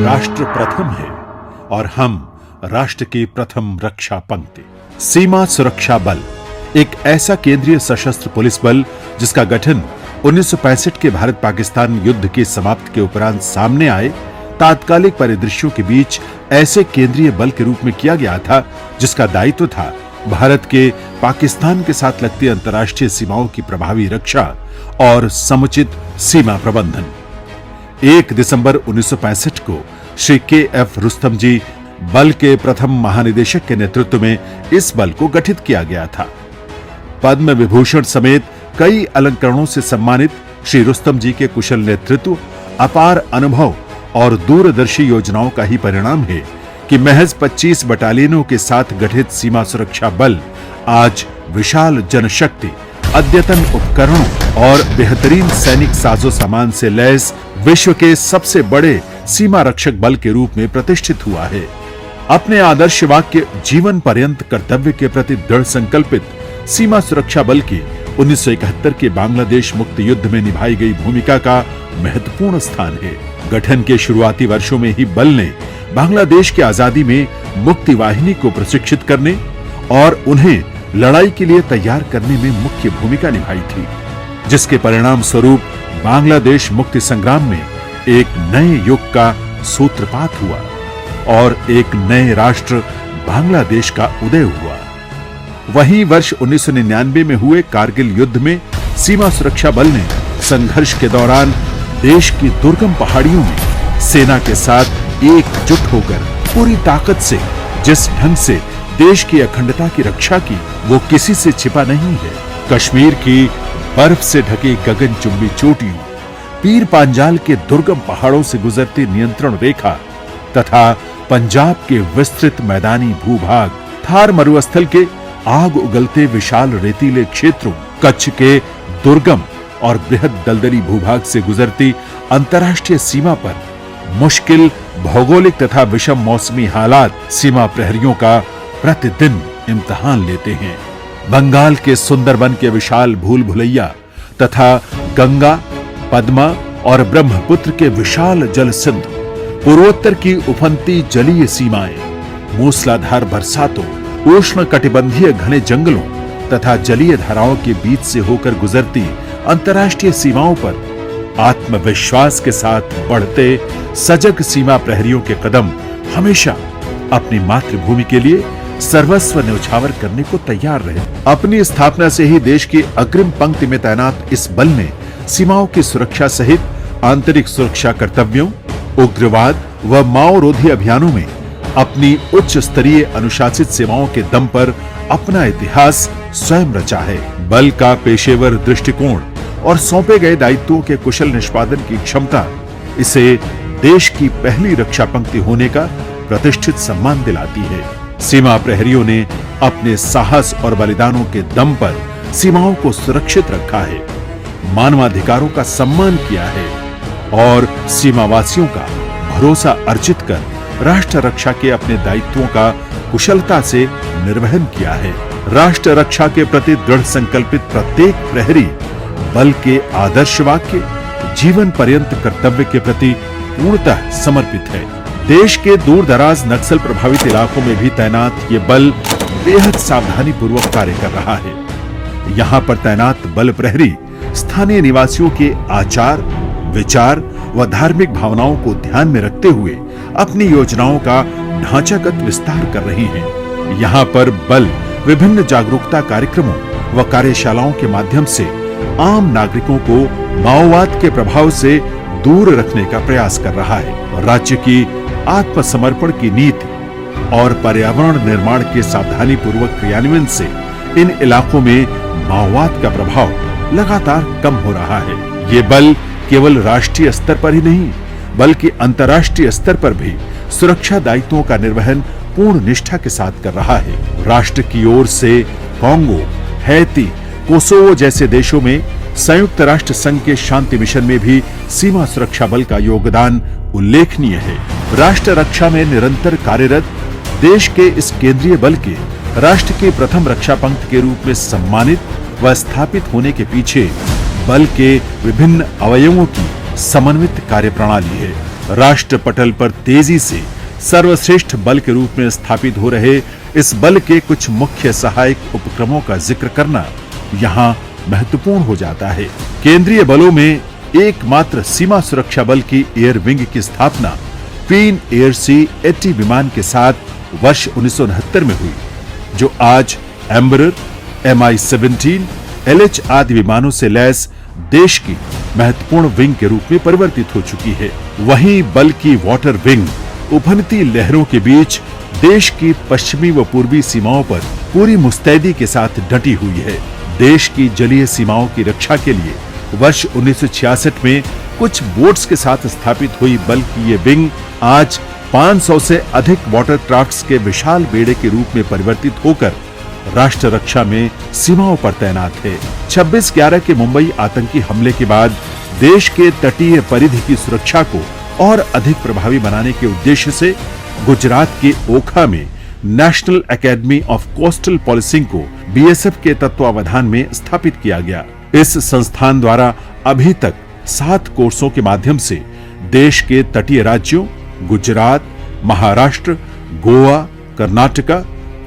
राष्ट्र प्रथम है और हम राष्ट्र की प्रथम रक्षा पंक्ति। सीमा सुरक्षा बल एक ऐसा केंद्रीय सशस्त्र पुलिस बल जिसका गठन 1965 के भारत पाकिस्तान युद्ध की समाप्ति के उपरांत सामने आए तात्कालिक परिदृश्यों के बीच ऐसे केंद्रीय बल के रूप में किया गया था जिसका दायित्व था भारत के पाकिस्तान के साथ लगती अंतर्राष्ट्रीय सीमाओं की प्रभावी रक्षा और समुचित सीमा प्रबंधन। 1 दिसंबर 1965 को श्री के.एफ. रुस्तम जी बल के प्रथम महानिदेशक के नेतृत्व में इस बल को गठित किया गया था। पद्म विभूषण समेत कई अलंकरणों से सम्मानित श्री रुस्तम जी के कुशल नेतृत्व, अपार अनुभव और दूरदर्शी योजनाओं का ही परिणाम है कि महज 25 बटालियनों के साथ गठित सीमा सुरक्षा बल आज विशाल जनशक्ति, अद्यतन उपकरणों और बेहतरीन सैनिक साजो सामान से लैस विश्व के सबसे बड़े सीमा रक्षक बल के रूप में प्रतिष्ठित हुआ है। अपने आदर्श वाक्य जीवन पर्यंत कर्तव्य के प्रति दृढ़ संकल्पित सीमा सुरक्षा बल की 1971 के बांग्लादेश मुक्त युद्ध में निभाई गई भूमिका का महत्वपूर्ण स्थान है। गठन के शुरुआती वर्षों में ही बल ने बांग्लादेश की आजादी में मुक्ति वाहिनी को प्रशिक्षित करने और उन्हें लड़ाई के लिए तैयार करने में मुख्य भूमिका निभाई थी, जिसके परिणाम स्वरूप बांग्लादेश मुक्ति संग्राम में एक नए युग का सूत्रपात हुआ और एक नए राष्ट्र बांग्लादेश का उदय हुआ। वहीं वर्ष 1999 में हुए कारगिल युद्ध में सीमा सुरक्षा बल ने संघर्ष के दौरान देश की दुर्गम पहाड़ियों में सेना के साथ एकजुट होकर पूरी ताकत से जिस ढंग से देश की अखंडता की रक्षा की वो किसी से छिपा नहीं है। कश्मीर की बर्फ से ढकी गगनचुंबी चोटियों, पीर पांजाल के दुर्गम पहाड़ों से गुजरती नियंत्रण रेखा तथा पंजाब के विस्तृत मैदानी भूभाग, थार मरुस्थल के आग उगलते विशाल रेतीले क्षेत्रों, कच्छ के दुर्गम और बृहद दलदली भूभाग से गुजरती अंतर्राष्ट्रीय सीमा पर मुश्किल भौगोलिक तथा विषम मौसमी हालात सीमा प्रहरियों का प्रतिदिन इम्तिहान लेते हैं। बंगाल के सुंदरबन के विशाल भूल भुलैया तथा गंगा, पद्मा और ब्रह्मपुत्र के विशाल जल सिंधु, पूर्वोत्तर की उफनती जलीय सीमाएं, मूसलाधार बरसातों, उष्ण कटिबंधीय घने जंगलों तथा जलीय धाराओं के बीच से होकर गुजरती अंतर्राष्ट्रीय सीमाओं पर आत्मविश्वास के साथ बढ़ते सजग सीमा प्रहरियों के कदम हमेशा अपनी मातृभूमि के लिए सर्वस्व न्यौछावर करने को तैयार रहे। अपनी स्थापना से ही देश की अग्रिम पंक्ति में तैनात इस बल ने सीमाओं की सुरक्षा सहित आंतरिक सुरक्षा कर्तव्यों, उग्रवाद व माओरोधी अभियानों में अपनी उच्च स्तरीय अनुशासित सेवाओं के दम पर अपना इतिहास स्वयं रचा है। बल का पेशेवर दृष्टिकोण और सौंपे गए दायित्वों के कुशल निष्पादन की क्षमता इसे देश की पहली रक्षा पंक्ति होने का प्रतिष्ठित सम्मान दिलाती है। सीमा प्रहरियों ने अपने साहस और बलिदानों के दम पर सीमाओं को सुरक्षित रखा है, मानवाधिकारों का सम्मान किया है और सीमावासियों का भरोसा अर्जित कर राष्ट्र रक्षा के अपने दायित्वों का कुशलता से निर्वहन किया है। राष्ट्र रक्षा के प्रति दृढ़ संकल्पित प्रत्येक प्रहरी बल के आदर्श वाक्य जीवन पर्यंत कर्तव्य के प्रति पूर्णतः समर्पित है। देश के दूर दराज नक्सल प्रभावित इलाकों में भी तैनात ये बल बेहद सावधानी पूर्वक कार्य कर रहा है। यहाँ पर तैनात बल प्रहरी स्थानीय निवासियों के आचार, विचार व धार्मिक भावनाओं को ध्यान में रखते हुए अपनी योजनाओं का ढांचागत विस्तार कर रही हैं। यहाँ पर बल विभिन्न जागरूकता कार्यक्रमों व कार्यशालाओं के माध्यम से आम नागरिकों को माओवाद के प्रभाव से दूर रखने का प्रयास कर रहा है। राज्य की आत्मसमर्पण की नीति और पर्यावरण निर्माण के सावधानी पूर्वक क्रियान्वयन से इन इलाकों में माओवाद का प्रभाव लगातार कम हो रहा है। ये बल केवल राष्ट्रीय स्तर पर ही नहीं बल्कि अंतर्राष्ट्रीय स्तर पर भी सुरक्षा दायित्वों का निर्वहन पूर्ण निष्ठा के साथ कर रहा है। राष्ट्र की ओर से कांगो, हैती, कोसोवो जैसे देशों में संयुक्त राष्ट्र संघ के शांति मिशन में भी सीमा सुरक्षा बल का योगदान उल्लेखनीय है। राष्ट्र रक्षा में निरंतर कार्यरत देश के इस केंद्रीय बल के राष्ट्र के प्रथम रक्षा पंक्ति के रूप में सम्मानित व स्थापित होने के पीछे बल के विभिन्न अवयवों की समन्वित कार्यप्रणाली है। राष्ट्र पटल पर तेजी से सर्वश्रेष्ठ बल के रूप में स्थापित हो रहे इस बल के कुछ मुख्य सहायक उपक्रमों का जिक्र करना यहाँ महत्वपूर्ण हो जाता है। केंद्रीय बलों में एकमात्र सीमा सुरक्षा बल की एयर विंग की स्थापना क्वीन एयर C-80 विमान के साथ वर्ष 1969 में हुई, जो आज एम्बरर, Mi-17, LH आदि विमानों से लैस देश की महत्वपूर्ण विंग के रूप में परिवर्तित हो चुकी है। वहीं बल की वाटर विंग उफनती लहरों के बीच देश की पश्चिमी व पूर्वी सीमाओं पर पूरी मुस्तैदी के साथ डटी हुई है। देश की जलीय सीमाओं की रक्षा के लिए वर्ष 1966 में कुछ बोट्स के साथ स्थापित हुई बल की ये विंग आज 500 से अधिक वाटर क्राफ्ट्स के विशाल बेड़े के रूप में परिवर्तित होकर राष्ट्र रक्षा में सीमाओं पर तैनात है। 26/11 के मुंबई आतंकी हमले के बाद देश के तटीय परिधि की सुरक्षा को और अधिक प्रभावी बनाने के उद्देश्य से गुजरात के ओखा में national academy of coastal policing को BSF के तत्वावधान में स्थापित किया गया। इस संस्थान द्वारा अभी तक 7 कोर्सों के माध्यम से देश के तटीय राज्यों गुजरात, महाराष्ट्र, गोवा, कर्नाटका,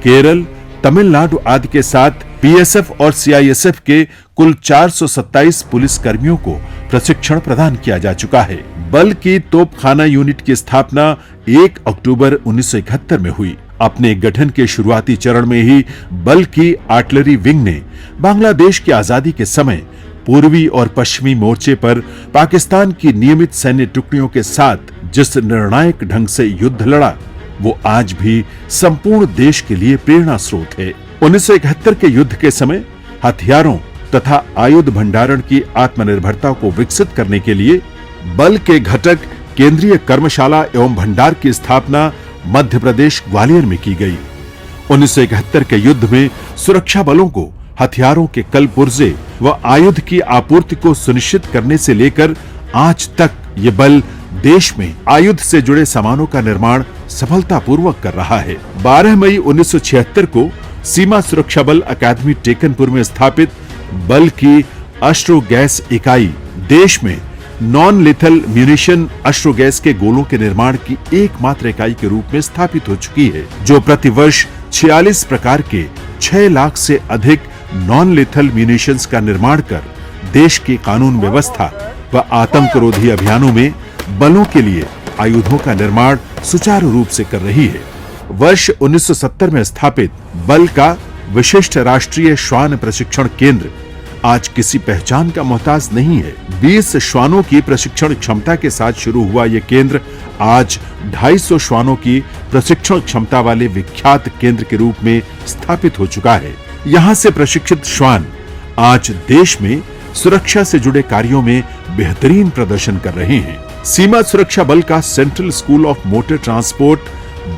केरल, तमिलनाडु आदि के साथ BSF और CISF के कुल 427 पुलिस कर्मियों को प्रशिक्षण प्रदान किया जा चुका है। बल की तोपखाना यूनिट की स्थापना 1 अक्टूबर 1971 में हुई। अपने गठन के शुरुआती चरण में ही बल की आर्टिलरी विंग ने बांग्लादेश की आजादी के समय पूर्वी और पश्चिमी मोर्चे पर पाकिस्तान की नियमित सैन्य टुकड़ियों के साथ जिस निर्णायक ढंग से युद्ध लड़ा, वो आज भी संपूर्ण देश के लिए प्रेरणा स्रोत है। 1971 के युद्ध के समय हथियारों तथा आयुध भंडारण की आत्मनिर्भरता को विकसित करने के लिए बल के घटक केंद्रीय कर्मशाला एवं भंडार की स्थापना मध्य प्रदेश ग्वालियर में की गई। 1971 के युद्ध में सुरक्षा बलों को हथियारों के कल पुर्जे व आयुध की आपूर्ति को सुनिश्चित करने से लेकर आज तक ये बल देश में आयुध से जुड़े सामानों का निर्माण सफलतापूर्वक कर रहा है। 12 मई 1976 को सीमा सुरक्षा बल अकादमी टेकनपुर में स्थापित बल की अश्रु गैस इकाई देश में नॉन लिथल म्यूनिशन अश्रु गैस के गोलों के निर्माण की एकमात्र इकाई के रूप में स्थापित हो चुकी है, जो प्रतिवर्ष 46 प्रकार के 6 लाख से अधिक नॉन लिथल म्यूनिशंस का निर्माण कर देश की कानून व्यवस्था व आतंकरोधी अभियानों में बलों के लिए आयुधों का निर्माण सुचारू रूप से कर रही है। वर्ष 1970 में स्थापित बल का विशिष्ट राष्ट्रीय श्वान प्रशिक्षण केंद्र आज किसी पहचान का मोहताज नहीं है। 20 श्वानों की प्रशिक्षण क्षमता के साथ शुरू हुआ ये केंद्र आज 250 श्वानों की प्रशिक्षण क्षमता वाले विख्यात केंद्र के रूप में स्थापित हो चुका है। यहाँ से प्रशिक्षित श्वान आज देश में सुरक्षा से जुड़े कार्यों में बेहतरीन प्रदर्शन कर रहे हैं। सीमा सुरक्षा बल का central school of motor transport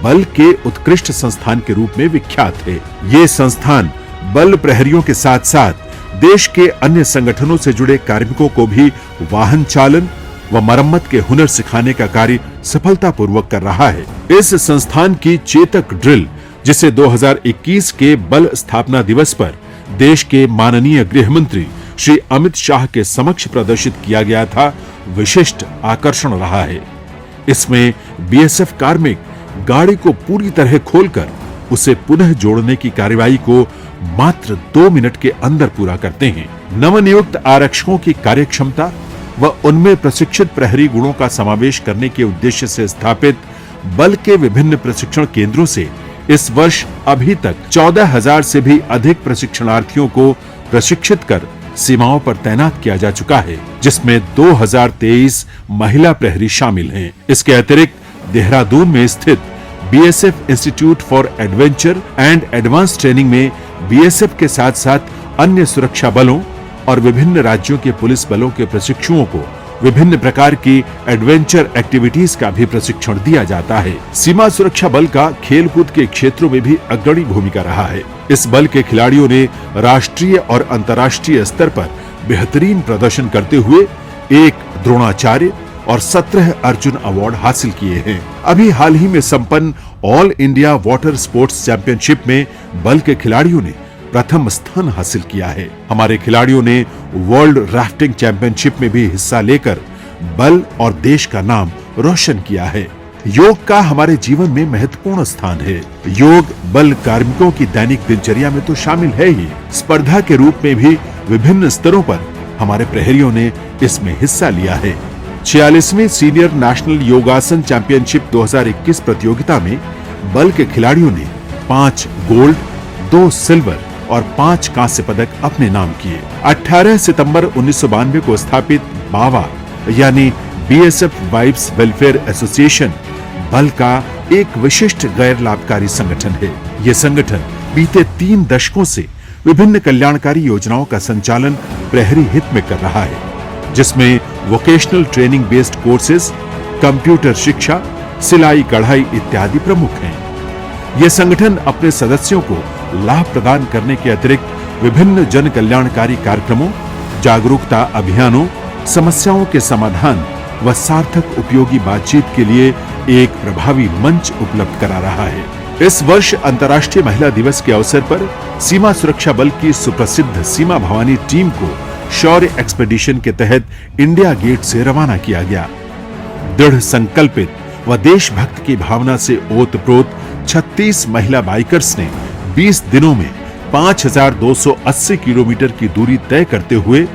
बल के उत्कृष्ट संस्थान के रूप में विख्यात है। ये संस्थान बल प्रहरियों के साथ साथ देश के अन्य संगठनों से जुड़े कार्मिकों को भी वाहन चालन व मरम्मत के हुनर सिखाने का कार्य सफलतापूर्वक कर रहा है। इस संस्थान की चेतक ड्रिल, जिसे 2021 के बल स्थापना दिवस पर देश के माननीय गृह मंत्री श्री अमित शाह के समक्ष प्रदर्शित किया गया था, विशिष्ट आकर्षण रहा है। इसमें BSF कार्मिक गाड़ी को पूरी तरह खोलकर उसे पुनः जोड़ने की कार्यवाही को मात्र 2 मिनट के अंदर पूरा करते हैं। नवनियुक्त आरक्षकों की कार्यक्षमता व उनमें प्रशिक्षित प्रहरी गुणों का समावेश करने के उद्देश्य से स्थापित बल के विभिन्न प्रशिक्षण केंद्रों से इस वर्ष अभी तक 14,000 से भी अधिक प्रशिक्षणार्थियों को प्रशिक्षित कर सीमाओं पर तैनात किया जा चुका है, जिसमें 2023 महिला प्रहरी शामिल हैं। इसके अतिरिक्त देहरादून में स्थित BSF institute for adventure and advance training में BSF के साथ साथ अन्य सुरक्षा बलों और विभिन्न राज्यों के पुलिस बलों के प्रशिक्षुओं को विभिन्न प्रकार की एडवेंचर एक्टिविटीज का भी प्रशिक्षण दिया जाता है। सीमा सुरक्षा बल का खेलकूद के क्षेत्रों में भी अग्रणी भूमिका रहा है। इस बल के खिलाड़ियों ने राष्ट्रीय और अंतर्राष्ट्रीय स्तर पर बेहतरीन प्रदर्शन करते हुए 1 द्रोणाचार्य और 17 अर्जुन अवार्ड हासिल किए हैं। अभी हाल ही में संपन्न all India water sports championship में बल के खिलाड़ियों ने प्रथम स्थान हासिल किया है। हमारे खिलाड़ियों ने वर्ल्ड राफ्टिंग चैंपियनशिप में भी हिस्सा लेकर बल और देश का नाम रोशन किया है। योग का हमारे जीवन में महत्वपूर्ण स्थान है। योग बल कार्मिकों की दैनिक दिनचर्या में तो शामिल है ही, स्पर्धा के रूप में भी विभिन्न स्तरों पर हमारे प्रहरियों ने इसमें हिस्सा लिया है। 46वीं सीनियर नेशनल योगासन चैंपियनशिप 2021 प्रतियोगिता में बल के खिलाड़ियों ने 5 गोल्ड, 2 सिल्वर और 5 कांस्य पदक अपने नाम किए। 18 सितंबर 1992 को स्थापित बावा यानी बीएसएफ वाइफ्स वेलफेयर एसोसिएशन बल का एक विशिष्ट गैर लाभकारी संगठन है। ये संगठन बीते 3 दशकों से विभिन्न कल्याणकारी योजनाओं का संचालन प्रहरी हित में कर रहा है, जिसमें vocational training based courses, computer शिक्षा, सिलाई कढ़ाई इत्यादि प्रमुख हैं। यह संगठन अपने सदस्यों को लाभ प्रदान करने के अतिरिक्त विभिन्न जन कल्याणकारी कार्यक्रमों, जागरूकता अभियानों, समस्याओं के समाधान व सार्थक उपयोगी बातचीत के लिए एक प्रभावी मंच उपलब्ध करा रहा है। इस वर्ष अंतर्राष्ट्रीय महिला दिवस के अवसर पर सीमा सुरक्षा बल की सुप्रसिद्ध सीमा भवानी टीम को शौर्य एक्सपेडिशन के तहत इंडिया गेट से रवाना किया गया। दृढ़ संकल्पित व देशभक्त की भावना से ओतप्रोत 36 महिला बाइकर्स ने 20 दिनों में 5280 किलोमीटर की दूरी तय करते हुए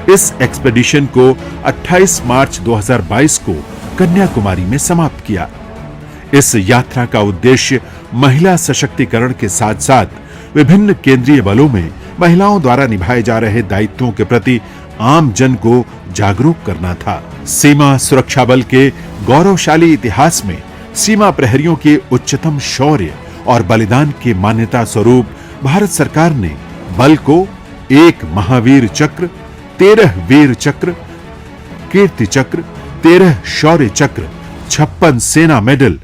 इस एक्सपेडिशन को 28 मार्च 2022 को कन्याकुमारी में समाप्त किया। इस यात्रा का उद्देश्य महिला सशक्तिकरण के साथ साथ विभिन्न केंद्रीय बलों में महिलाओं द्वारा निभाए जा रहे दायित्वों के प्रति आम जन को जागरूक करना था। सीमा सुरक्षा बल के गौरवशाली इतिहास में सीमा प्रहरियों के उच्चतम शौर्य और बलिदान के मान्यता स्वरूप भारत सरकार ने बल को 1 महावीर चक्र, 13 वीर चक्र, कीर्ति चक्र, 13 शौर्य चक्र, 56 सेना मेडल,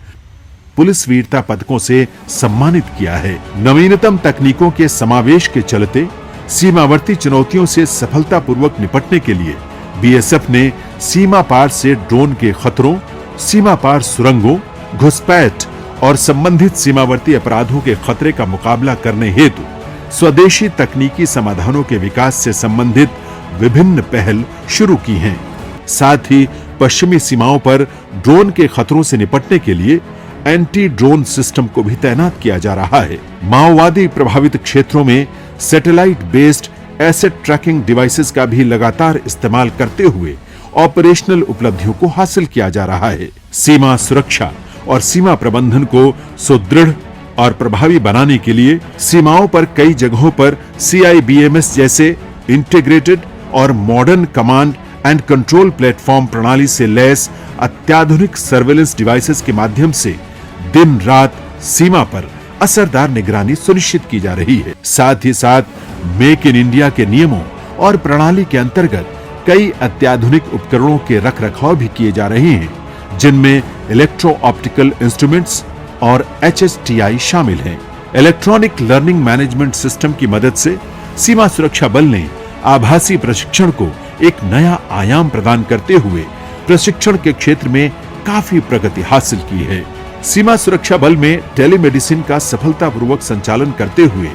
पुलिस वीरता पदकों से सम्मानित किया है। नवीनतम तकनीकों के समावेश के चलते सीमावर्ती चुनौतियों से सफलतापूर्वक निपटने के लिए बीएसएफ ने सीमा पार से ड्रोन के खतरों, सीमा पार सुरंगों, घुसपैठ और संबंधित सीमावर्ती अपराधों के खतरे का मुकाबला करने हेतु स्वदेशी तकनीकी समाधानों के विकास से संबंधित विभिन्न पहल शुरू की हैं। साथ ही पश्चिमी सीमाओं पर ड्रोन के खतरों से निपटने के लिए एंटी ड्रोन सिस्टम को भी तैनात किया जा रहा है। माओवादी प्रभावित क्षेत्रों में satellite based asset tracking devices का भी लगातार इस्तेमाल करते हुए ऑपरेशनल उपलब्धियों को हासिल किया जा रहा है। सीमा सुरक्षा और सीमा प्रबंधन को सुदृढ़ और प्रभावी बनाने के लिए सीमाओं पर कई जगहों पर CIBMS जैसे इंटीग्रेटेड और modern command and control platform प्रणाली से लैस अत्याधुनिक सर्वेलेंस डिवाइसेस के माध्यम से दिन रात सीमा पर असरदार निगरानी सुनिश्चित की जा रही है। साथ ही साथ मेक इन इंडिया के नियमों और प्रणाली के अंतर्गत कई अत्याधुनिक उपकरणों के रखरखाव भी किए जा रहे हैं, जिनमें इलेक्ट्रो ऑप्टिकल इंस्ट्रूमेंट्स और HSTI शामिल हैं। इलेक्ट्रॉनिक लर्निंग मैनेजमेंट सिस्टम की मदद से सीमा सुरक्षा बल ने आभासी प्रशिक्षण को एक नया आयाम प्रदान करते हुए प्रशिक्षण के क्षेत्र में काफी प्रगति हासिल की है। सीमा सुरक्षा बल में टेलीमेडिसिन का सफलतापूर्वक संचालन करते हुए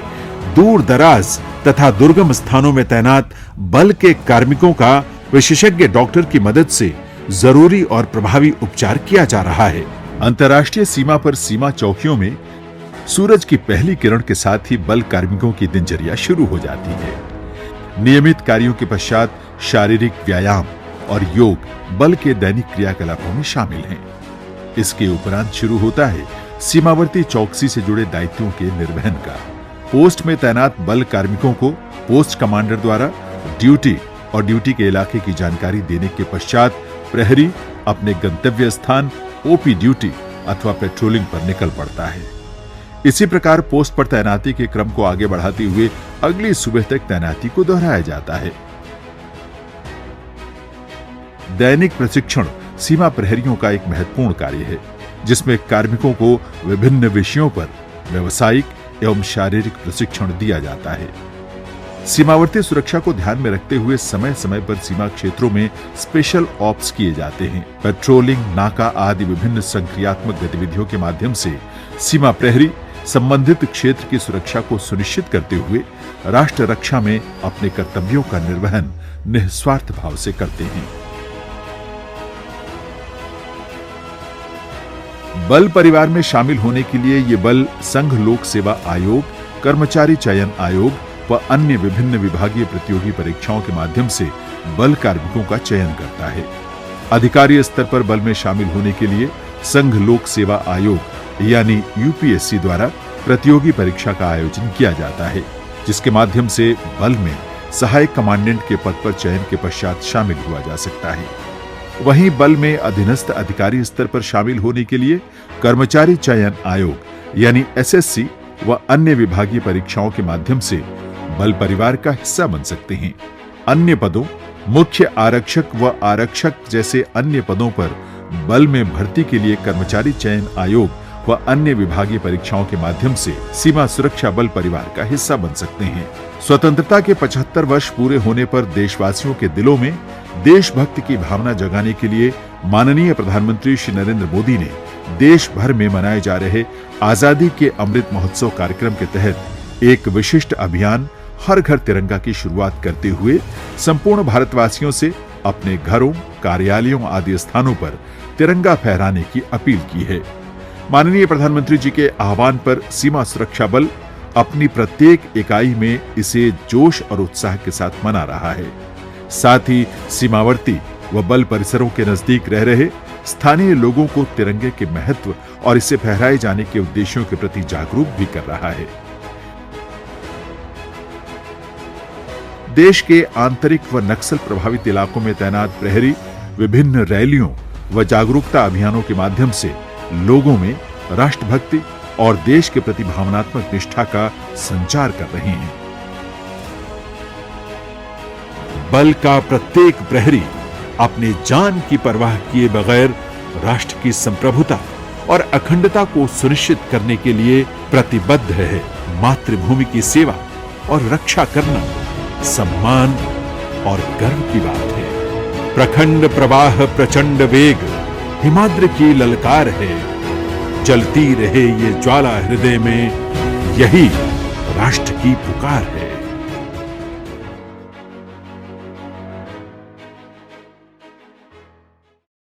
दूर दराज तथा दुर्गम स्थानों में तैनात बल के कार्मिकों का विशेषज्ञ डॉक्टर की मदद से जरूरी और प्रभावी उपचार किया जा रहा है। अंतर्राष्ट्रीय सीमा पर सीमा चौकियों में सूरज की पहली किरण के साथ ही बल कार्मिकों की दिनचर्या शुरू हो जाती है। नियमित कार्यों के पश्चात शारीरिक व्यायाम और योग बल के दैनिक क्रियाकलापों में शामिल हैं। इसके उपरांत शुरू होता है सीमावर्ती चौकसी से जुड़े दायित्वों के निर्वहन का। पोस्ट में तैनात बल कार्मिकों को पोस्ट कमांडर द्वारा ड्यूटी और ड्यूटी के इलाके की जानकारी देने के पश्चात प्रहरी अपने गंतव्य स्थान ओपी ड्यूटी अथवा पेट्रोलिंग पर निकल पड़ता है। इसी प्रकार पोस्ट पर तैनाती के क्रम को आगे बढ़ाते हुए अगली सुबह तक तैनाती को दोहराया जाता है। दैनिक प्रशिक्षण सीमा प्रहरियों का एक महत्वपूर्ण कार्य है, जिसमें कार्मिकों को विभिन्न विषयों पर व्यावसायिक एवं शारीरिक प्रशिक्षण दिया जाता है। सीमावर्ती सुरक्षा को ध्यान में रखते हुए समय समय पर सीमा क्षेत्रों में स्पेशल ऑप्स किए जाते हैं। पेट्रोलिंग, नाका आदि विभिन्न संक्रियात्मक गतिविधियों के माध्यम से सीमा प्रहरी संबंधित क्षेत्र की सुरक्षा को सुनिश्चित करते हुए राष्ट्र रक्षा में अपने कर्तव्यों का निर्वहन निस्वार्थ भाव से करते हैं। बल परिवार में शामिल होने के लिए ये बल संघ लोक सेवा आयोग, कर्मचारी चयन आयोग व अन्य विभिन्न विभागीय प्रतियोगी परीक्षाओं के माध्यम से बल कार्मिकों का चयन करता है। अधिकारी स्तर पर बल में शामिल होने के लिए संघ लोक सेवा आयोग यानी यूपीएससी द्वारा प्रतियोगी परीक्षा का आयोजन किया जाता है, जिसके माध्यम से बल में सहायक कमांडेंट के पद पर चयन के पश्चात शामिल हुआ जा सकता है। वहीं बल में अधीनस्थ अधिकारी स्तर पर शामिल होने के लिए कर्मचारी चयन आयोग यानी एसएससी व अन्य विभागीय परीक्षाओं के माध्यम से बल परिवार का हिस्सा बन सकते हैं। अन्य पदों, मुख्य आरक्षक व आरक्षक जैसे अन्य पदों पर बल में भर्ती के लिए कर्मचारी चयन आयोग व अन्य विभागीय परीक्षाओं के माध्यम से सीमा सुरक्षा बल परिवार का हिस्सा बन सकते हैं। स्वतंत्रता के 75 वर्ष पूरे होने पर देशवासियों के दिलों में देशभक्ति की भावना जगाने के लिए माननीय प्रधानमंत्री श्री नरेंद्र मोदी ने देश भर में मनाए जा रहे आजादी के अमृत महोत्सव कार्यक्रम के तहत एक विशिष्ट अभियान हर घर तिरंगा की शुरुआत करते हुए संपूर्ण भारतवासियों से अपने घरों, कार्यालयों आदि स्थानों पर तिरंगा फहराने की अपील की है। माननीय प्रधानमंत्री जी के आह्वान पर सीमा सुरक्षा बल अपनी प्रत्येक इकाई में इसे जोश और उत्साह के साथ मना रहा है। साथ ही सीमावर्ती व बल परिसरों के नजदीक रह रहे स्थानीय लोगों को तिरंगे के महत्व और इसे फहराए जाने के उद्देश्यों के प्रति जागरूक भी कर रहा है। देश के आंतरिक व नक्सल प्रभावित इलाकों में तैनात प्रहरी विभिन्न रैलियों व जागरूकता अभियानों के माध्यम से लोगों में राष्ट्रभक्ति और देश के प्रति भावनात्मक निष्ठा का संचार कर रहे हैं। बल का प्रत्येक प्रहरी अपने जान की परवाह किए बगैर राष्ट्र की संप्रभुता और अखंडता को सुनिश्चित करने के लिए प्रतिबद्ध है। मातृभूमि की सेवा और रक्षा करना सम्मान और गर्व की बात है। प्रखंड प्रवाह प्रचंड वेग हिमाद्रि की ललकार है, जलती रहे ये ज्वाला हृदय में, यही राष्ट्र की पुकार है।